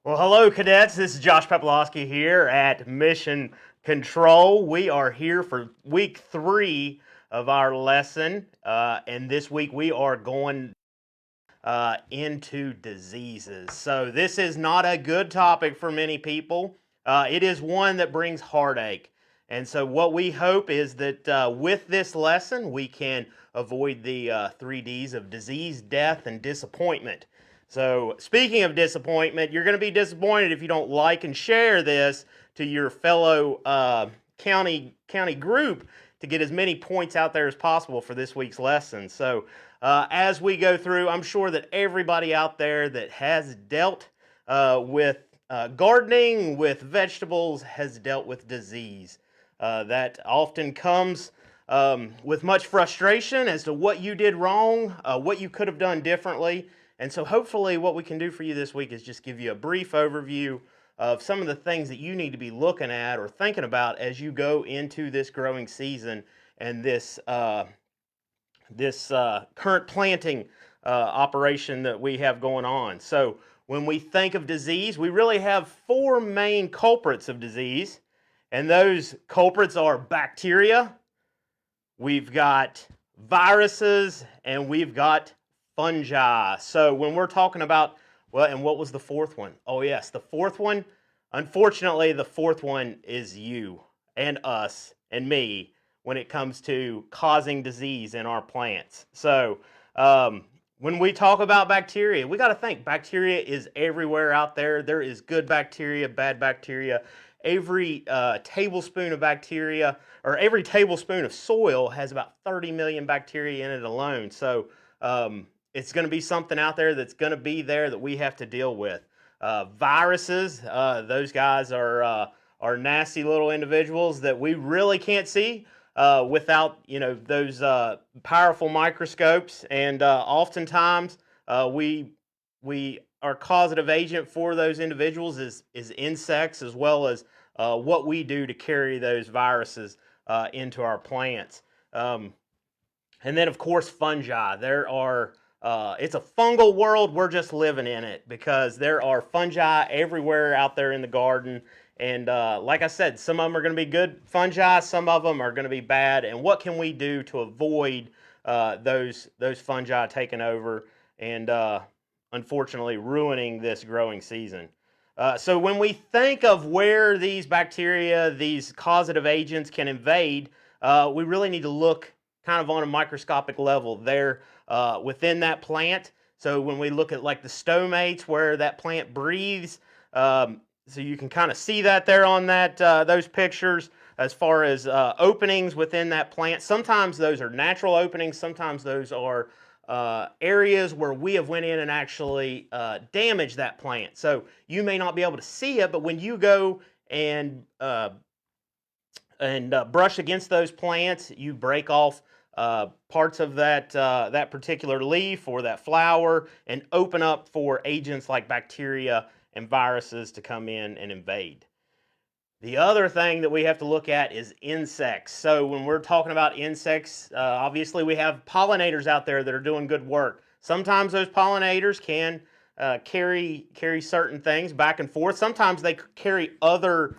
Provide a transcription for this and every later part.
Well, hello, cadets. This is Josh Peplowski here at Mission Control. We are here for week 3 of our lesson, and this week we are going into diseases. So this is not a good topic for many people. It is one that brings heartache. And so what we hope is that with this lesson, we can avoid the 3 Ds of disease, death, and disappointment. So speaking of disappointment, you're going to be disappointed if you don't like and share this to your fellow county group to get as many points out there as possible for this week's lesson. So as we go through, I'm sure that everybody out there that has dealt with gardening, with vegetables, has dealt with disease. That often comes with much frustration as to what you did wrong, what you could have done differently. And so hopefully what we can do for you this week is just give you a brief overview of some of the things that you need to be looking at or thinking about as you go into this growing season and this current planting operation that we have going on. So when we think of disease, we really have 4 main culprits of disease, and those culprits are bacteria, we've got viruses, and we've got fungi. So when we're talking about, well, and what was the 4th one? Oh yes, the 4th one, unfortunately, the 4th one is you and us and me when it comes to causing disease in our plants. So when we talk about bacteria, we got to think bacteria is everywhere out there. There is good bacteria, bad bacteria. Every tablespoon of bacteria, or every tablespoon of soil has about 30 million bacteria in it alone. So it's going to be something out there that's going to be there that we have to deal with. Viruses, those guys are nasty little individuals that we really can't see without those powerful microscopes, and oftentimes our causative agent for those individuals is insects, as well as what we do to carry those viruses into our plants. And then of course fungi. It's a fungal world. We're just living in it because there are fungi everywhere out there in the garden. And like I said, some of them are going to be good fungi, some of them are going to be bad. And what can we do to avoid those fungi taking over and unfortunately ruining this growing season? So when we think of where these bacteria, these causative agents can invade, we really need to look kind of on a microscopic level there within that plant. So when we look at like the stomates where that plant breathes, so you can kind of see that there on that those pictures as far as openings within that plant. Sometimes those are natural openings, sometimes those are areas where we have went in and actually damaged that plant. So you may not be able to see it, but when you go and brush against those plants, you break off parts of that particular leaf or that flower and open up for agents like bacteria and viruses to come in and invade. The other thing that we have to look at is insects. So when we're talking about insects, obviously we have pollinators out there that are doing good work. Sometimes those pollinators can carry certain things back and forth. Sometimes they carry other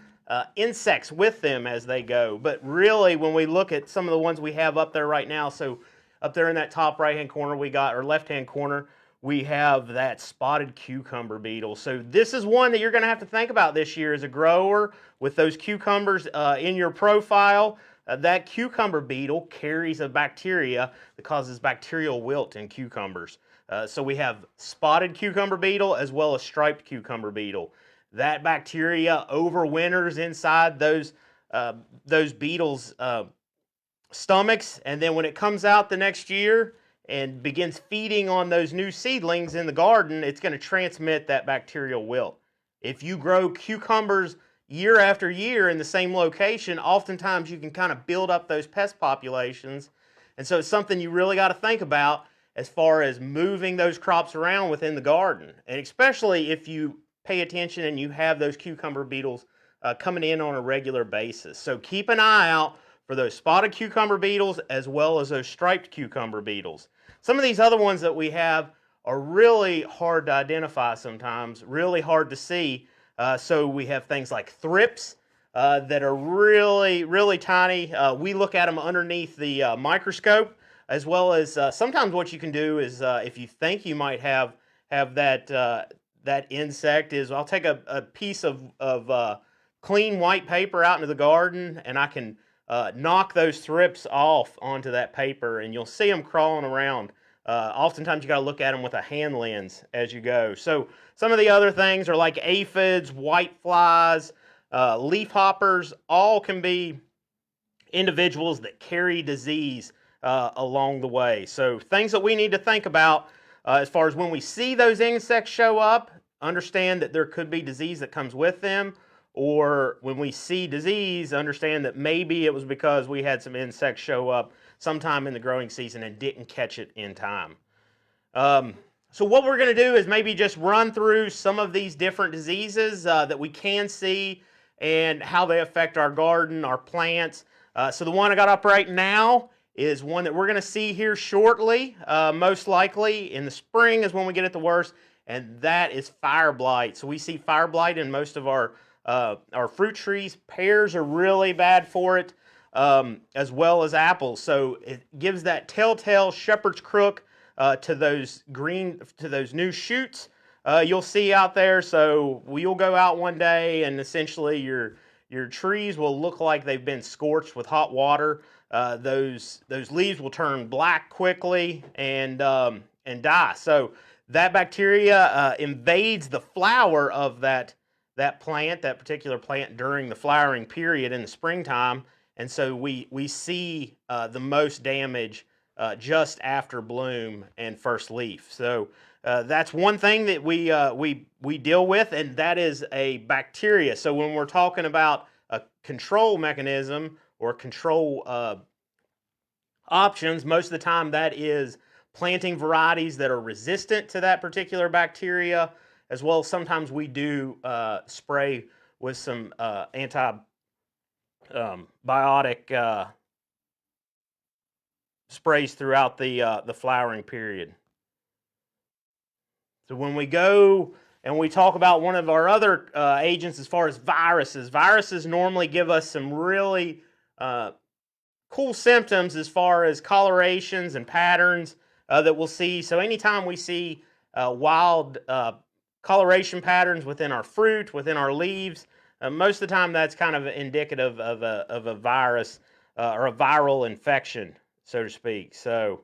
insects with them as they go. But really, when we look at some of the ones we have up there right now, so up there in that top right-hand corner or left-hand corner, we have that spotted cucumber beetle. So this is one that you're going to have to think about this year as a grower with those cucumbers in your profile. That cucumber beetle carries a bacteria that causes bacterial wilt in cucumbers. So we have spotted cucumber beetle as well as striped cucumber beetle. That bacteria overwinters inside those beetles' stomachs, and then when it comes out the next year and begins feeding on those new seedlings in the garden, it's going to transmit that bacterial wilt. If you grow cucumbers year after year in the same location, oftentimes you can kind of build up those pest populations. And so it's something you really got to think about as far as moving those crops around within the garden. And especially if you pay attention and you have those cucumber beetles coming in on a regular basis. So keep an eye out for those spotted cucumber beetles as well as those striped cucumber beetles. Some of these other ones that we have are really hard to identify sometimes, really hard to see. So we have things like thrips that are really, really tiny. We look at them underneath the microscope, as well as sometimes what you can do is if you think you might have that insect, is I'll take a piece of clean white paper out into the garden, and I can knock those thrips off onto that paper, and you'll see them crawling around. Oftentimes you got to look at them with a hand lens as you go. So some of the other things are like aphids, white flies, leaf hoppers. All can be individuals that carry disease along the way. So things that we need to think about as far as when we see those insects show up, understand that there could be disease that comes with them. Or when we see disease, understand that maybe it was because we had some insects show up sometime in the growing season and didn't catch it in time. So what we're going to do is maybe just run through some of these different diseases that we can see and how they affect our garden, our plants. So the one I got up right now is one that we're going to see here shortly. Most likely in the spring is when we get it the worst, and that is fire blight. So we see fire blight in most of our fruit trees. Pears are really bad for it, as well as apples. So it gives that telltale shepherd's crook to those new shoots you'll see out there. So you'll go out one day and essentially your trees will look like they've been scorched with hot water. Those leaves will turn black quickly and die. So that bacteria invades the flower of that particular plant during the flowering period in the springtime, and so we see the most damage just after bloom and first leaf. So that's one thing that we deal with, and that is a bacteria. So when we're talking about a control mechanism or control options, most of the time that is planting varieties that are resistant to that particular bacteria, as well as sometimes we do spray with some antibiotic sprays throughout the flowering period. So when we go and we talk about one of our other agents as far as viruses normally give us some really cool symptoms as far as colorations and patterns that we'll see. So anytime we see wild coloration patterns within our fruit, within our leaves, most of the time that's kind of indicative of a virus or a viral infection, so to speak. So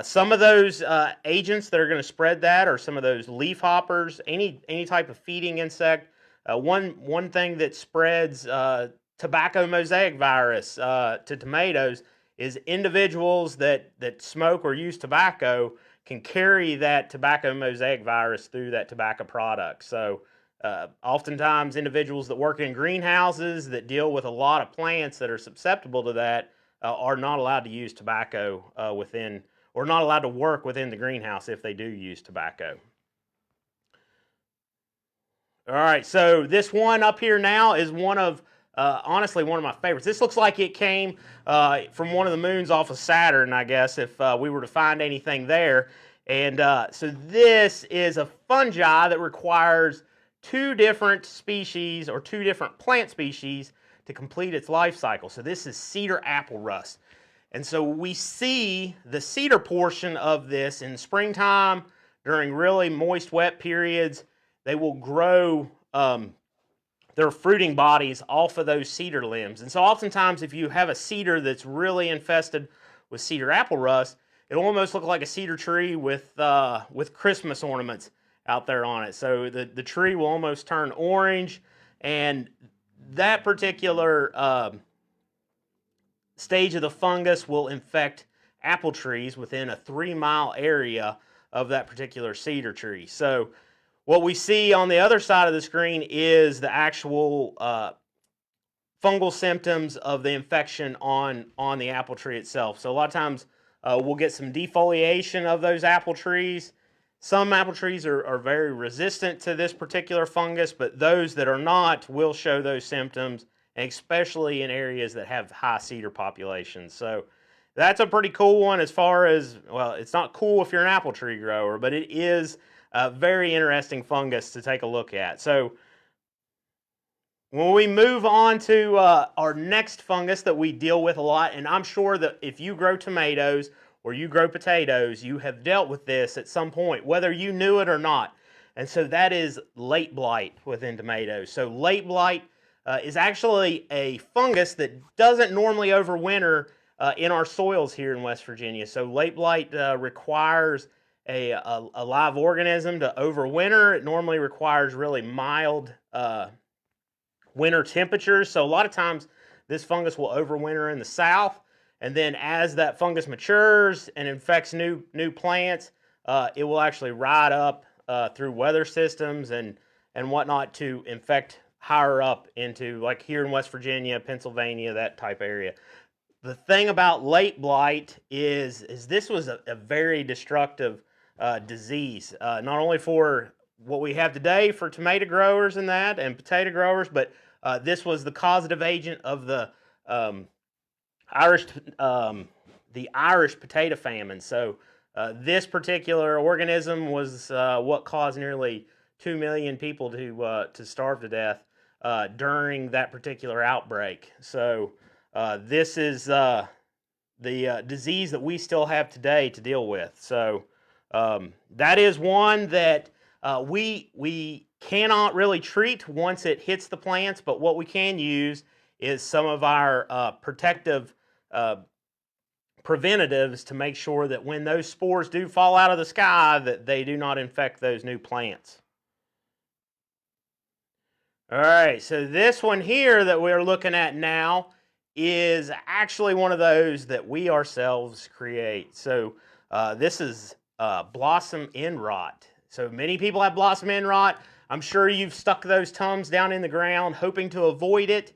some of those agents that are going to spread that are some of those leaf hoppers, any type of feeding insect. One thing that spreads tobacco mosaic virus to tomatoes is individuals that smoke or use tobacco can carry that tobacco mosaic virus through that tobacco product. So oftentimes individuals that work in greenhouses that deal with a lot of plants that are susceptible to that are not allowed to use tobacco within, or not allowed to work within the greenhouse if they do use tobacco. All right, so this one up here now is one of honestly one of my favorites. This looks like it came from one of the moons off of Saturn, I guess, if we were to find anything there. And so this is a fungi that requires two different species or two different plant species to complete its life cycle. So this is cedar apple rust. And so we see the cedar portion of this in springtime during really moist, wet periods. They will grow their fruiting bodies off of those cedar limbs. And so oftentimes if you have a cedar that's really infested with cedar apple rust, it'll almost look like a cedar tree with Christmas ornaments out there on it. So the tree will almost turn orange, and that particular stage of the fungus will infect apple trees within a 3-mile area of that particular cedar tree. So what we see on the other side of the screen is the actual fungal symptoms of the infection on the apple tree itself. So a lot of times we'll get some defoliation of those apple trees. Some apple trees are very resistant to this particular fungus, but those that are not will show those symptoms, especially in areas that have high cedar populations. So that's a pretty cool one as far as, well, it's not cool if you're an apple tree grower, but it is a very interesting fungus to take a look at. So when we move on to our next fungus that we deal with a lot, and I'm sure that if you grow tomatoes or you grow potatoes, you have dealt with this at some point, whether you knew it or not. And so that is late blight within tomatoes. So late blight is actually a fungus that doesn't normally overwinter in our soils here in West Virginia. So late blight requires a live organism to overwinter. It normally requires really mild winter temperatures. So a lot of times this fungus will overwinter in the south, and then as that fungus matures and infects new plants, it will actually ride up through weather systems and whatnot to infect higher up into, like here in West Virginia, Pennsylvania, that type area. The thing about late blight is this was a very destructive disease, not only for what we have today for tomato growers and potato growers, but this was the causative agent of the Irish potato famine. So this particular organism was what caused nearly 2 million people to starve to death during that particular outbreak. So this is the disease that we still have today to deal with. So that is one that we cannot really treat once it hits the plants, but what we can use is some of our protective preventatives to make sure that when those spores do fall out of the sky, that they do not infect those new plants. All right, so this one here that we're looking at now is actually one of those that we ourselves create. So this is blossom end rot. So many people have blossom end rot. I'm sure you've stuck those tums down in the ground hoping to avoid it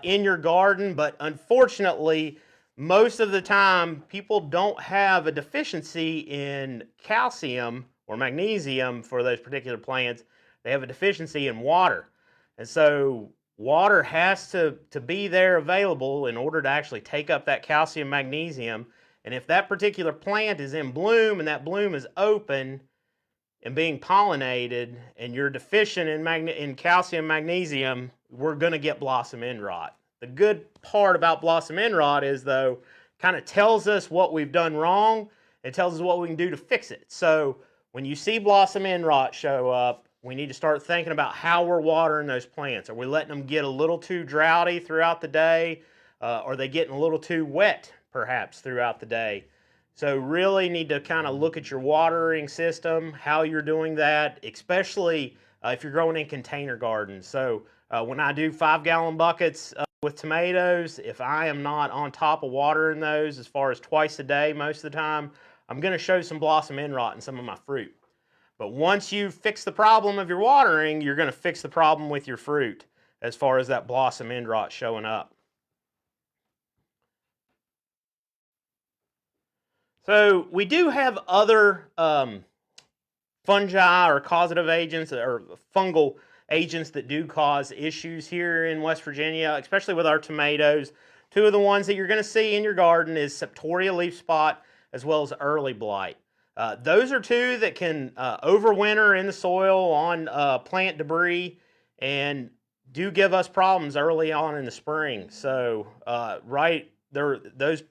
in your garden, but unfortunately, most of the time, people don't have a deficiency in calcium or magnesium for those particular plants. They have a deficiency in water. And so water has to be there available in order to actually take up that calcium, magnesium. And if that particular plant is in bloom and that bloom is open and being pollinated and you're deficient in calcium, magnesium, we're going to get blossom end rot. The good part about blossom end rot is, though, kind of tells us what we've done wrong. It tells us what we can do to fix it. So when you see blossom end rot show up, we need to start thinking about how we're watering those plants. Are we letting them get a little too droughty throughout the day? Are they getting a little too wet, perhaps, throughout the day? So really need to kind of look at your watering system, how you're doing that, especially if you're growing in container gardens. So when I do 5-gallon buckets with tomatoes, if I am not on top of watering those as far as twice a day most of the time, I'm going to show some blossom end rot in some of my fruit. But once you fix the problem of your watering, you're going to fix the problem with your fruit as far as that blossom end rot showing up. So we do have other fungi or causative agents or fungal agents that do cause issues here in West Virginia, especially with our tomatoes. Two of the ones that you're going to see in your garden is Septoria leaf spot as well as early blight. Those are two that can overwinter in the soil on plant debris and do give us problems early on in the spring. So those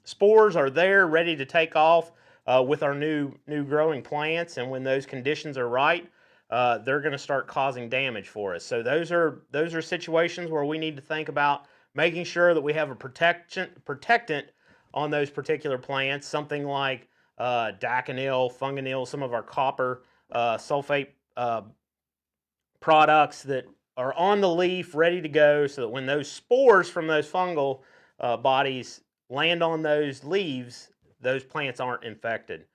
spores are there ready to take off with our new growing plants, and when those conditions are right, they're going to start causing damage for us. So those are situations where we need to think about making sure that we have a protectant on those particular plants, something like daconil, funganil, some of our copper sulfate products that are on the leaf ready to go, so that when those spores from those fungal bodies land on those leaves, those plants aren't infected.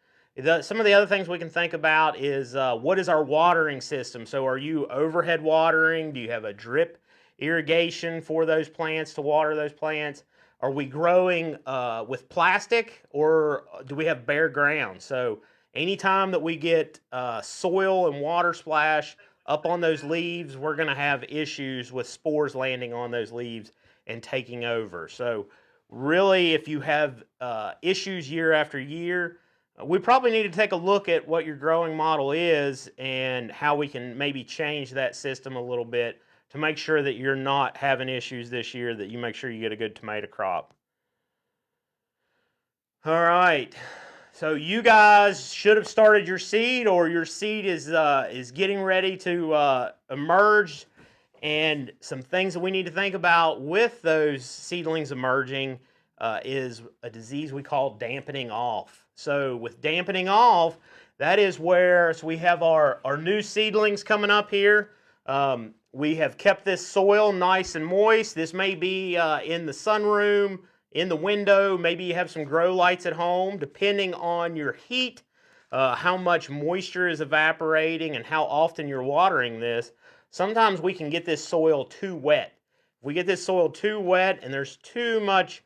Some of the other things we can think about is what is our watering system? So are you overhead watering? Do you have a drip irrigation for those plants to water those plants? Are we growing with plastic, or do we have bare ground? So anytime that we get soil and water splash up on those leaves, we're going to have issues with spores landing on those leaves and taking over. So really, if you have issues year after year, we probably need to take a look at what your growing model is and how we can maybe change that system a little bit to make sure that you're not having issues this year, that you make sure you get a good tomato crop. All right. So you guys should have started your seed, or your seed is getting ready to emerge. And some things that we need to think about with those seedlings emerging is a disease we call dampening off. So with dampening off, that is where, so we have our new seedlings coming up here. We have kept this soil nice and moist. This may be in the sunroom, in the window. Maybe you have some grow lights at home. Depending on your heat, how much moisture is evaporating, and how often you're watering this, sometimes we can get this soil too wet. If we get this soil too wet and there's too much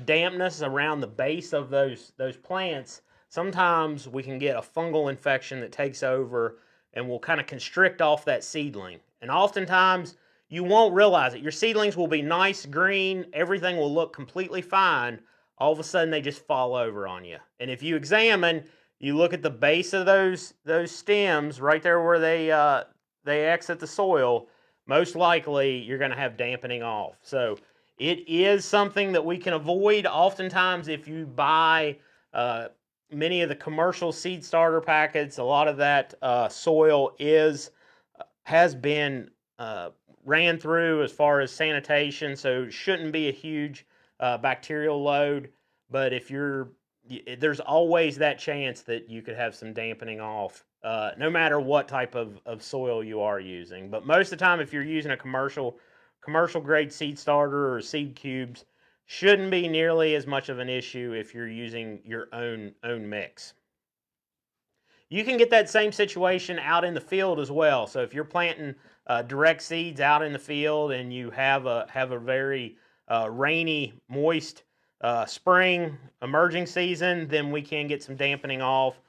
dampness around the base of those plants, sometimes we can get a fungal infection that takes over and will kind of constrict off that seedling. And oftentimes you won't realize it. Your seedlings will be nice, green, everything will look completely fine. All of a sudden they just fall over on you. And if you examine, you look at the base of those stems right there where they exit the soil, most likely you're going to have dampening off. So it is something that we can avoid. Oftentimes if you buy many of the commercial seed starter packets, a lot of that soil has been ran through as far as sanitation, so it shouldn't be a huge bacterial load. But if there's always that chance that you could have some dampening off, no matter what type of soil you are using. But most of the time, if you're using a commercial grade seed starter or seed cubes, shouldn't be nearly as much of an issue if you're using your own mix. You can get that same situation out in the field as well. So if you're planting direct seeds out in the field and you have a very rainy, moist spring emerging season, then we can get some dampening off.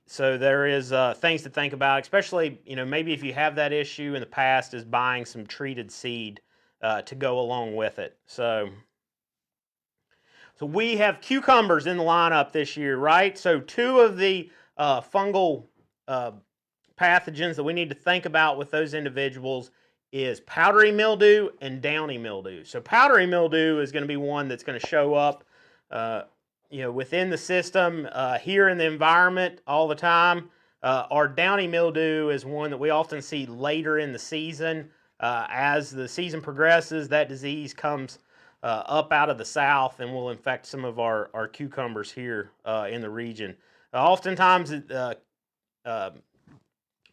So there is things to think about, especially maybe if you have that issue in the past, is buying some treated seed to go along with it. So we have cucumbers in the lineup this year, right? So two of the fungal pathogens that we need to think about with those individuals is powdery mildew and downy mildew. So powdery mildew is going to be one that's going to show up within the system, here in the environment all the time. Our downy mildew is one that we often see later in the season. As the season progresses, that disease comes up out of the south and will infect some of our cucumbers here in the region. Oftentimes,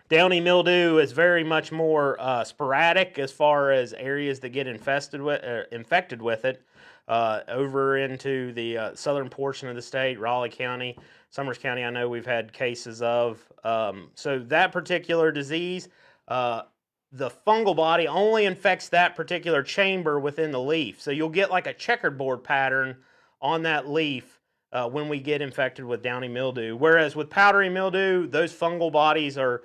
downy mildew is very much more sporadic as far as areas that get infected with it. Over into the southern portion of the state, Raleigh County, Summers County, I know we've had cases of. So that particular disease, the fungal body only infects that particular chamber within the leaf. So you'll get like a checkerboard pattern on that leaf when we get infected with downy mildew. Whereas with powdery mildew, those fungal bodies are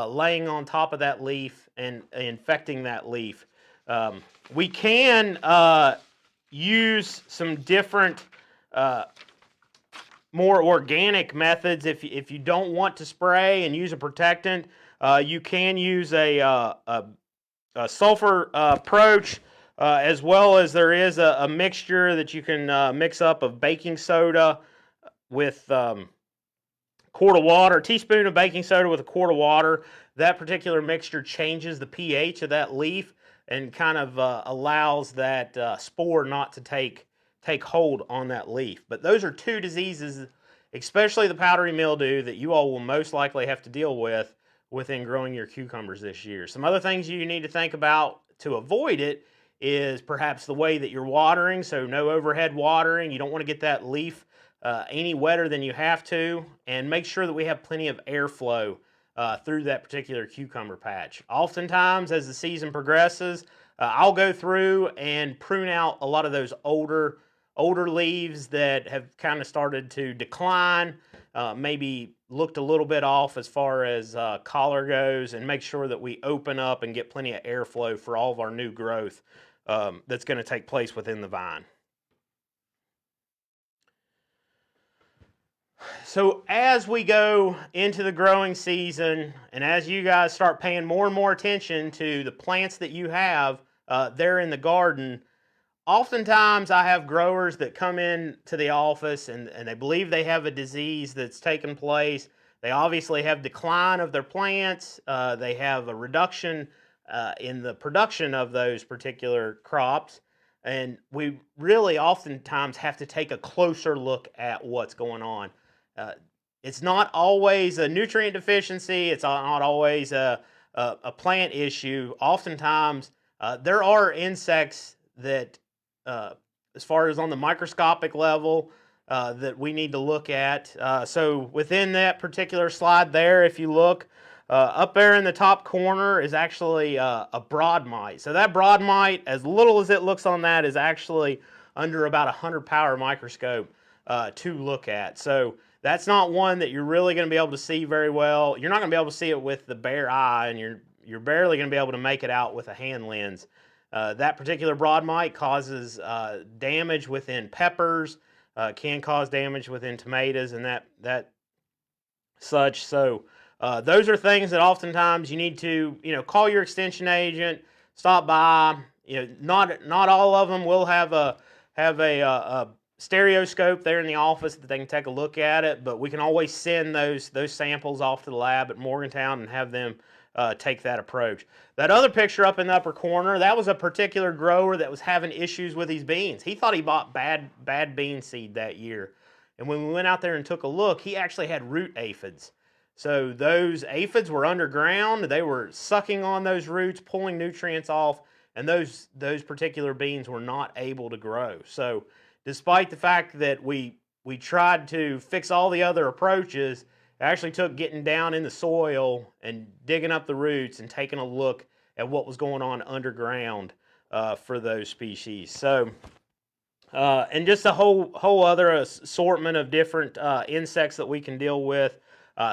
laying on top of that leaf and infecting that leaf. We can use some different more organic methods. If you don't want to spray and use a protectant, you can use a sulfur approach, as well as there is a mixture that you can mix up of baking soda with quart of water, a teaspoon of baking soda with a quart of water. That particular mixture changes the pH of that leaf and kind of allows that spore not to take hold on that leaf. But those are two diseases, especially the powdery mildew, that you all will most likely have to deal with within growing your cucumbers this year. Some other things you need to think about to avoid it is perhaps the way that you're watering. So no overhead watering. You don't want to get that leaf any wetter than you have to, and make sure that we have plenty of airflow through that particular cucumber patch. Oftentimes, as the season progresses, I'll go through and prune out a lot of those older leaves that have kind of started to decline, maybe looked a little bit off as far as color goes, and make sure that we open up and get plenty of airflow for all of our new growth that's going to take place within the vine. So as we go into the growing season, and as you guys start paying more and more attention to the plants that you have there in the garden, oftentimes I have growers that come in to the office and they believe they have a disease that's taken place. They obviously have decline of their plants. They have a reduction in the production of those particular crops. And we really oftentimes have to take a closer look at what's going on. It's not always a nutrient deficiency. It's not always a plant issue. Oftentimes, there are insects that, as far as on the microscopic level, that we need to look at. So within that particular slide there, if you look, up there in the top corner is actually a broad mite. So that broad mite, as little as it looks on that, is actually under about 100 power microscope to look at. So that's not one that you're really going to be able to see very well. You're not going to be able to see it with the bare eye, and you're barely going to be able to make it out with a hand lens. That particular broad mite causes damage within peppers, can cause damage within tomatoes, and that such. So those are things that oftentimes you need to call your extension agent, stop by. Not all of them will have a stereoscope there in the office that they can take a look at it, but we can always send those samples off to the lab at Morgantown and have them take that approach. That other picture up in the upper corner, that was a particular grower that was having issues with his beans. He thought he bought bad bean seed that year. And when we went out there and took a look, he actually had root aphids. So those aphids were underground. They were sucking on those roots, pulling nutrients off, and those particular beans were not able to grow. So despite the fact that we tried to fix all the other approaches, it actually took getting down in the soil and digging up the roots and taking a look at what was going on underground for those species. So, and just a whole other assortment of different insects that we can deal with.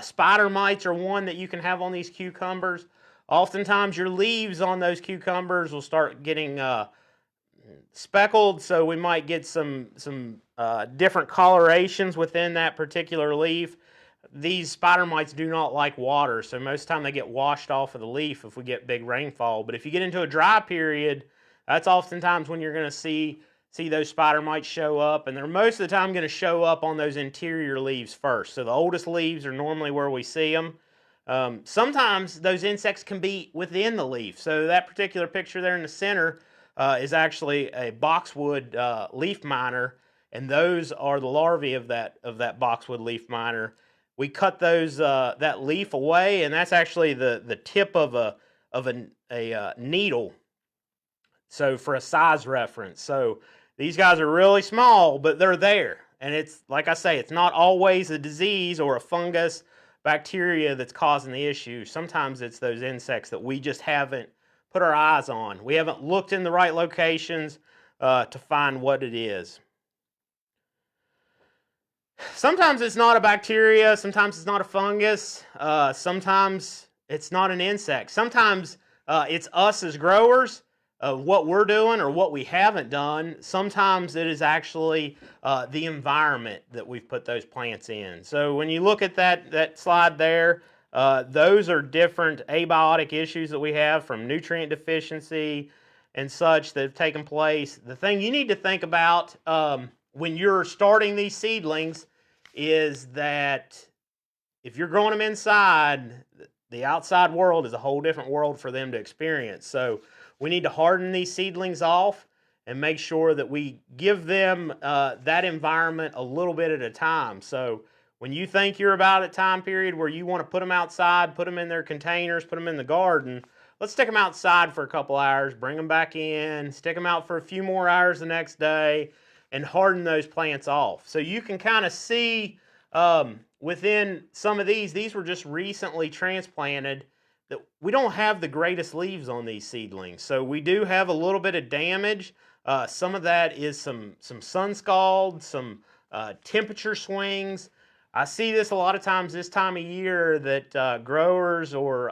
Spider mites are one that you can have on these cucumbers. Oftentimes your leaves on those cucumbers will start getting speckled, so we might get some different colorations within that particular leaf. These spider mites do not like water, so most of the time they get washed off of the leaf if we get big rainfall. But if you get into a dry period, that's oftentimes when you're going to see those spider mites show up, and they're most of the time going to show up on those interior leaves first. So the oldest leaves are normally where we see them. Sometimes those insects can be within the leaf. So that particular picture there in the center is actually a boxwood leaf miner, and those are the larvae of that boxwood leaf miner. We cut those that leaf away, and that's actually the tip of a needle. So for a size reference, so these guys are really small, but they're there, and it's like I say, it's not always a disease or a fungus, bacteria that's causing the issue. Sometimes it's those insects that we just haven't put our eyes on. We haven't looked in the right locations to find what it is. Sometimes it's not a bacteria, sometimes it's not a fungus, sometimes it's not an insect. Sometimes it's us as growers, what we're doing or what we haven't done. Sometimes it is actually the environment that we've put those plants in. So when you look at that slide there, those are different abiotic issues that we have, from nutrient deficiency and such, that have taken place. The thing you need to think about when you're starting these seedlings is that if you're growing them inside, the outside world is a whole different world for them to experience. So we need to harden these seedlings off and make sure that we give them that environment a little bit at a time. So when you think you're about at a time period where you want to put them outside, put them in their containers, put them in the garden, let's stick them outside for a couple hours, bring them back in, stick them out for a few more hours the next day, and harden those plants off. So you can kind of see within some of these were just recently transplanted, that we don't have the greatest leaves on these seedlings. So we do have a little bit of damage. Some of that is some sun scald, some temperature swings. I see this a lot of times this time of year, that growers or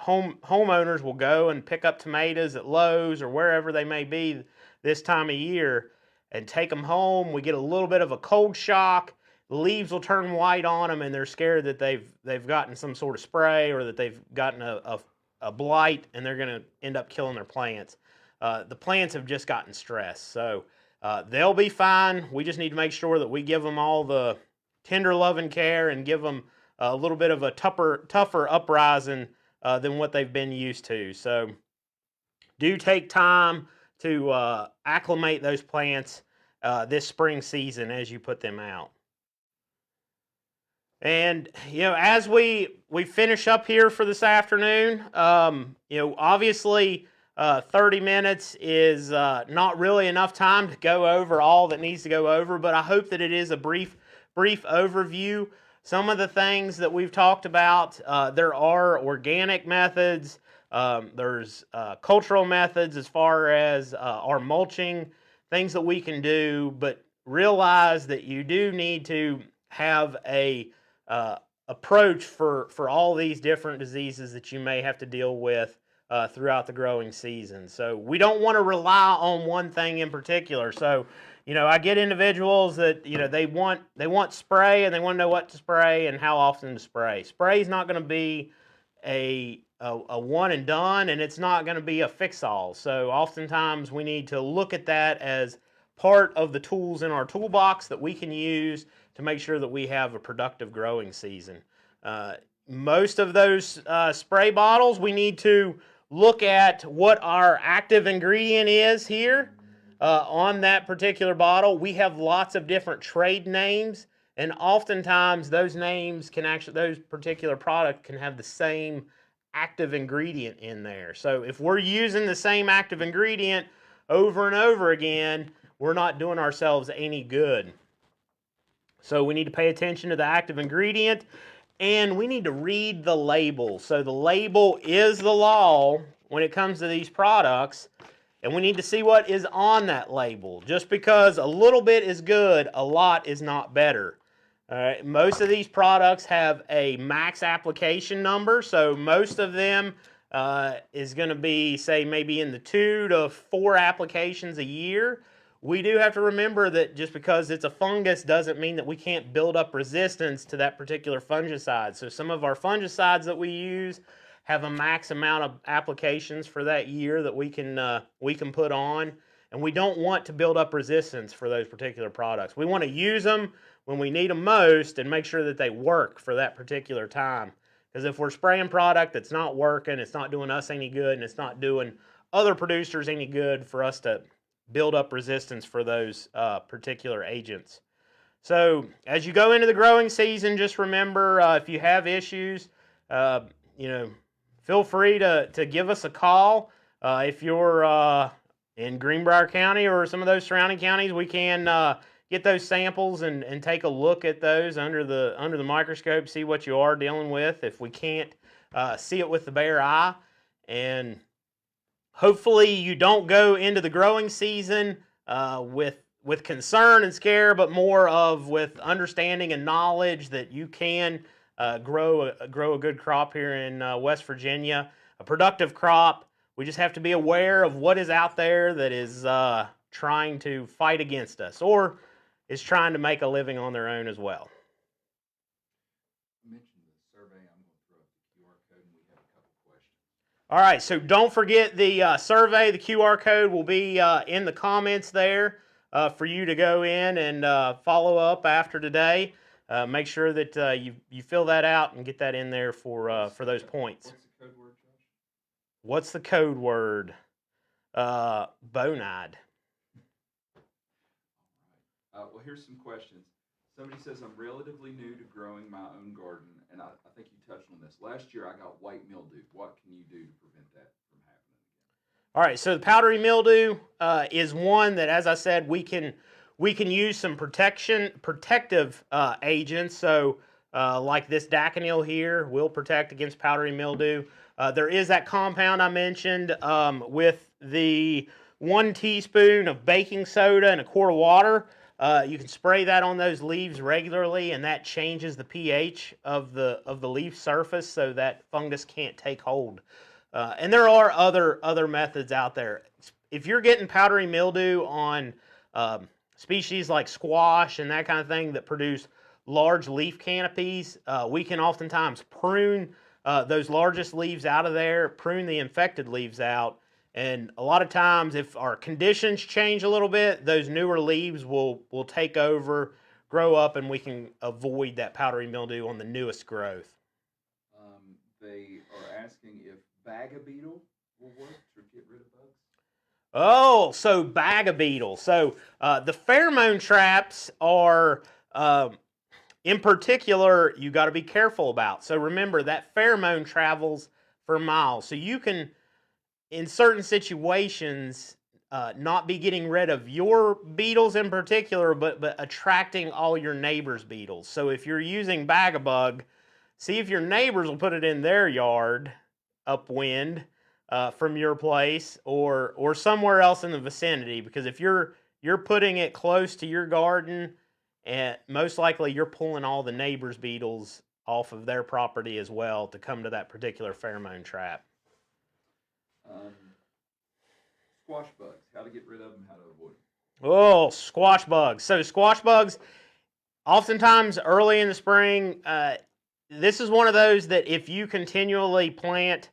homeowners will go and pick up tomatoes at Lowe's or wherever they may be this time of year and take them home. We get a little bit of a cold shock. The leaves will turn white on them, and they're scared that they've gotten some sort of spray or that they've gotten a blight, and they're going to end up killing their plants. The plants have just gotten stressed, so they'll be fine. We just need to make sure that we give them all the tender love and care and give them a little bit of a tougher uprising than what they've been used to. So do take time to acclimate those plants this spring season as you put them out. And, as we finish up here for this afternoon, obviously 30 minutes is not really enough time to go over all that needs to go over, but I hope that it is a brief overview. Some of the things that we've talked about, there are organic methods, there's cultural methods as far as our mulching, things that we can do, but realize that you do need to have a approach for all these different diseases that you may have to deal with throughout the growing season. So we don't want to rely on one thing in particular. So, I get individuals that, they want spray and they want to know what to spray and how often to spray. Spray is not going to be a one and done, and it's not going to be a fix-all. So oftentimes we need to look at that as part of the tools in our toolbox that we can use to make sure that we have a productive growing season. Most of those spray bottles, we need to look at what our active ingredient is here on that particular bottle. We have lots of different trade names, and oftentimes those names those particular products can have the same active ingredient in there. So if we're using the same active ingredient over and over again, we're not doing ourselves any good. So we need to pay attention to the active ingredient, and we need to read the label. So the label is the law when it comes to these products, and we need to see what is on that label. Just because a little bit is good, a lot is not better. All right, most of these products have a max application number, so most of them is going to be, say, maybe in the 2 to 4 applications a year. We do have to remember that just because it's a fungus doesn't mean that we can't build up resistance to that particular fungicide. So some of our fungicides that we use have a max amount of applications for that year that we can put on, and we don't want to build up resistance for those particular products. We want to use them when we need them most and make sure that they work for that particular time. Because if we're spraying product that's not working, it's not doing us any good, and it's not doing other producers any good for us to build up resistance for those particular agents. So as you go into the growing season, just remember if you have issues, feel free to give us a call. If you're in Greenbrier County or some of those surrounding counties, we can get those samples and take a look at those under the microscope, see what you are dealing with if we can't see it with the bare eye. And hopefully you don't go into the growing season with concern and scare, but more of with understanding and knowledge that you can grow a good crop here in West Virginia, a productive crop. We just have to be aware of what is out there that is trying to fight against us or is trying to make a living on their own as well. You mentioned the survey. I'm going to throw up the QR code, and we have a couple questions. All right, so don't forget the survey. The QR code will be in the comments there for you to go in and follow up after today. Make sure that you fill that out and get that in there for those points. What's the code word, Josh? What's the code word? Bonide. Well, here's some questions. Somebody says, I'm relatively new to growing my own garden, and I think you touched on this. Last year, I got white mildew. What can you do to prevent that from happening again? All right, so the powdery mildew is one that, as I said, we can use some protective agents. So like this Daconil here will protect against powdery mildew. There is that compound I mentioned with the 1 teaspoon of baking soda and a quart of water. You can spray that on those leaves regularly, and that changes the pH of the leaf surface so that fungus can't take hold. And there are other methods out there. If you're getting powdery mildew on species like squash and that kind of thing that produce large leaf canopies, we can oftentimes prune those largest leaves out of there, prune the infected leaves out, and a lot of times if our conditions change a little bit, those newer leaves will take over, grow up, and we can avoid that powdery mildew on the newest growth. They are asking if bag-a-beetle will work to get rid of bugs. Oh, so bag-a-beetle. So the pheromone traps are, in particular, you got to be careful about. So remember that pheromone travels for miles. So you can, in certain situations, not be getting rid of your beetles in particular, but attracting all your neighbors' beetles. So if you're using bag-a-bug, see if your neighbors will put it in their yard upwind from your place or somewhere else in the vicinity, because if you're putting it close to your garden, and most likely you're pulling all the neighbors' beetles off of their property as well to come to that particular pheromone trap. Squash bugs, how to get rid of them, how to avoid them. Oh, squash bugs. So squash bugs, oftentimes early in the spring, this is one of those that if you continually plant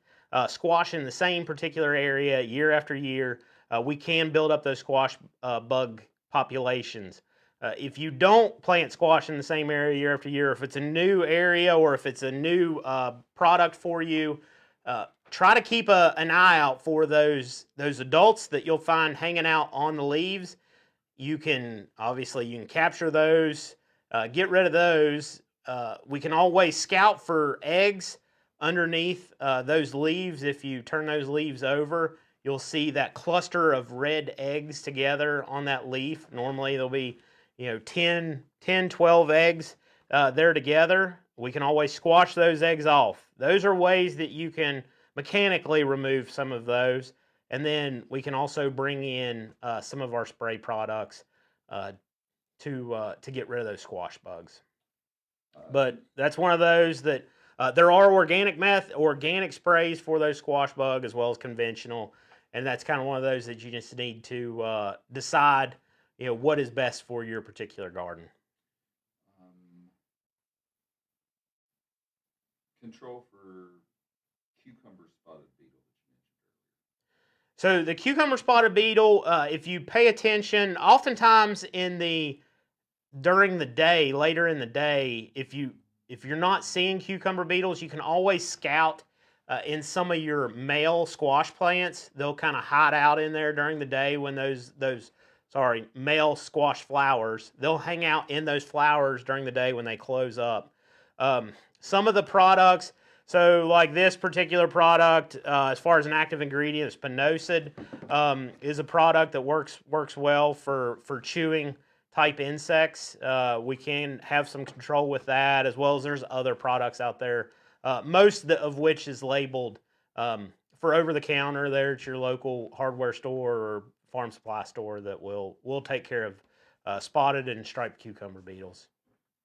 squash in the same particular area year after year, we can build up those squash bug populations. If you don't plant squash in the same area year after year, if it's a new area or if it's a new product for you, try to keep an eye out for those adults that you'll find hanging out on the leaves. You can capture those, get rid of those. We can always scout for eggs underneath those leaves. If you turn those leaves over, you'll see that cluster of red eggs together on that leaf. Normally there'll be 10, 12 eggs there together. We can always squash those eggs off. Those are ways that you can mechanically remove some of those. And then we can also bring in some of our spray products to get rid of those squash bugs. But that's one of those that there are organic sprays for those squash bug as well as conventional, and that's kind of one of those that you just need to decide what is best for your particular garden. Control for cucumber spotted beetle that you mentioned earlier. So the cucumber spotted beetle, if you pay attention, oftentimes during the day, later in the day, if you're not seeing cucumber beetles, you can always scout in some of your male squash plants. They'll kind of hide out in there during the day when those male squash flowers. They'll hang out in those flowers during the day when they close up. Some of the products, so like this particular product, as far as an active ingredient, spinosad is a product that works well for chewing type insects. We can have some control with that, as well as there's other products out there, most of which is labeled for over the counter there at your local hardware store or farm supply store that will take care of spotted and striped cucumber beetles.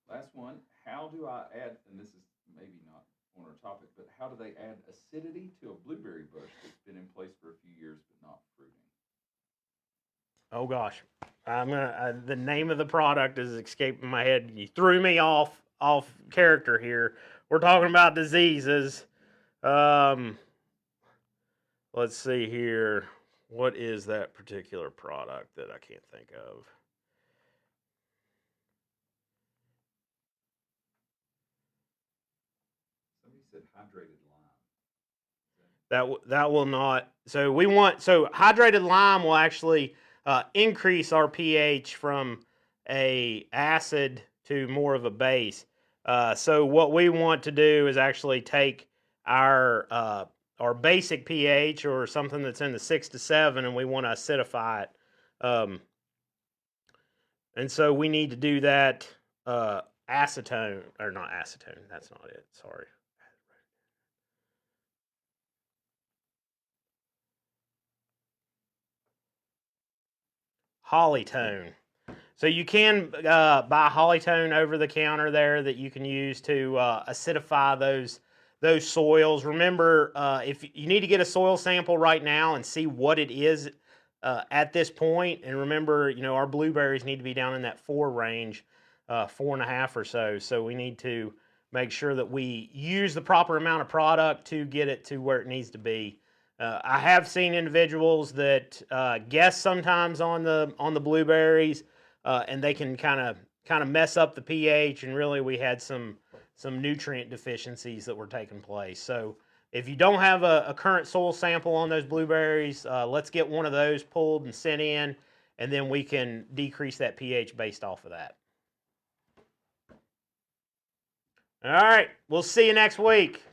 Last one, how do I add, and this is maybe not on our topic, but how do they add acidity to a blueberry bush that's been in place for a few years but not fruiting? Oh gosh, the name of the product is escaping my head. You threw me off character here. We're talking about diseases. Let's see here. What is that particular product that I can't think of? Somebody said hydrated lime. That will not. So hydrated lime will actually increase our pH from a acid to more of a base. So what we want to do is actually take our basic pH or something that's in the 6 to 7, and we want to acidify it. And so we need to do that acetone, or not acetone. That's not it. Sorry. Hollytone. So you can buy Hollytone over the counter there that you can use to acidify those soils. Remember, if you need to get a soil sample right now and see what it is at this point, and remember, our blueberries need to be down in that 4 range, 4.5 or so. So we need to make sure that we use the proper amount of product to get it to where it needs to be. I have seen individuals that guess sometimes on the blueberries, and they can kind of mess up the pH. And really, we had some nutrient deficiencies that were taking place. So if you don't have a current soil sample on those blueberries, let's get one of those pulled and sent in, and then we can decrease that pH based off of that. All right, we'll see you next week.